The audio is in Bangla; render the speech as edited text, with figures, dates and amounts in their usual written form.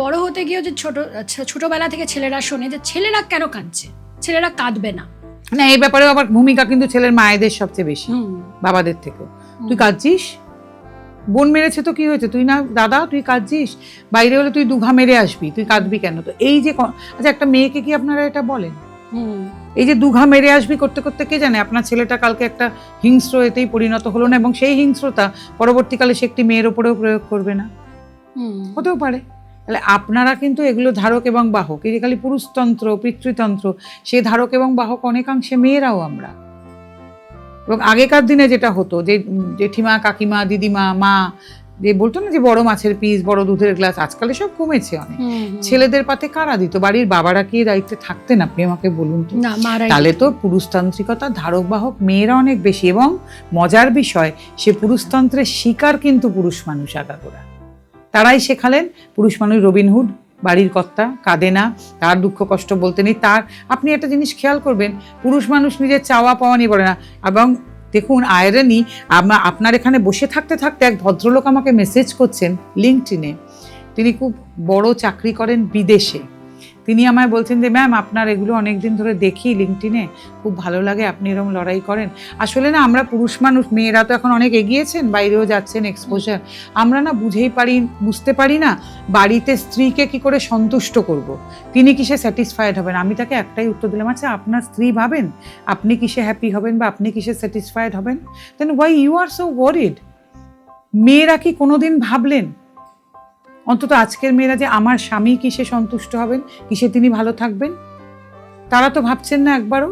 বড় হতে গিয়েও যে ছোটবেলা থেকে ছেলেরা শোনে যে ছেলেরা কেন কাঁদছে, ছেলেরা কাঁদবে না। না, এই ব্যাপারে আবার ভূমিকা কিন্তু ছেলের মায়েদের সবচেয়ে বেশি, বাবাদের থেকে। তুই কাঁদছিস, বোন মেরেছে তো কি হয়েছে, তুই না দাদা তুই কাঁদছিস, বাইরে হলে তুই দুঘা মেরে আসবি, তুই কাঁদবি কেন? তো এই যে আচ্ছা, একটা মেয়েকে কি আপনারা এটা বলেন? এই যে দুঘা মেরে আসবি করতে করতে কে জানে আপনার ছেলেটা কালকে একটা হিংস্র এতেই পরিণত হলো না, এবং সেই হিংস্রতা পরবর্তীকালে সে একটি মেয়ের ওপরেও প্রয়োগ করবে না, হতেও পারে। তাহলে আপনারা কিন্তু এগুলো ধারক এবং বাহক। এই যে খালি পুরুষতন্ত্র পিতৃতন্ত্র, সে ধারক এবং বাহক অনেকাংশে মেয়েরাও আমরা। এবং আগেকার দিনে যেটা হতো যে জেঠিমা কাকিমা দিদিমা মা যে বলতো না যে বড় মাছের পিস বড় দুধের গ্লাস, আজকাল সব কমেছে অনেক। ছেলেদের পাতে কারা দিত? বাড়ির বাবারা কি দায়িত্বে থাকতেন আপনি আমাকে বলুন তো? তাহলে তো পুরুষতান্ত্রিকতা ধারক বাহক মেয়েরা অনেক বেশি। এবং মজার বিষয়, সে পুরুষতন্ত্রের শিকার কিন্তু পুরুষ মানুষ আগাগোড়া। তারাই শেখালেন পুরুষ মানুষ রবিনহুড, বাড়ির কর্তা, কাঁদে না, তার দুঃখ কষ্ট বলতে নেই। তার আপনি একটা জিনিস খেয়াল করবেন, পুরুষ মানুষ নিজের চাওয়া পাওয়া নিয়ে বলে না। এবং দেখুন আয়রনি, আপনার এখানে বসে থাকতে থাকতে এক ভদ্রলোক আমাকে মেসেজ করছেন লিঙ্কডইনে। তিনি খুব বড় চাকরি করেন বিদেশে। তিনি আমায় বলছেন যে ম্যাম আপনার এগুলো অনেকদিন ধরে দেখি লিঙ্কডইনে, খুব ভালো লাগে আপনি এরকম লড়াই করেন। আসলে না আমরা পুরুষ মানুষ, মেয়েরা তো এখন অনেক এগিয়েছেন, বাইরেও যাচ্ছেন এক্সপোজার, আমরা না বুঝতে পারি না বাড়িতে স্ত্রীকে কি করে সন্তুষ্ট করব, তিনি কিসে স্যাটিসফাইড হবেন। আমি তাকে একটাই উত্তর দিলাম, আচ্ছা আপনার স্ত্রী ভাবেন আপনি কিসে হ্যাপি হবেন বা আপনি কিসে স্যাটিসফাইড হবেন, then why you are so worried. মেয়েরা কি কোনোদিন ভাবলেন অন্তত আজকের মেয়েরা যে আমার স্বামী কিসে সন্তুষ্ট হবেন, কিসে তিনি ভালো থাকবেন? তারা তো ভাবছেন না একবারও।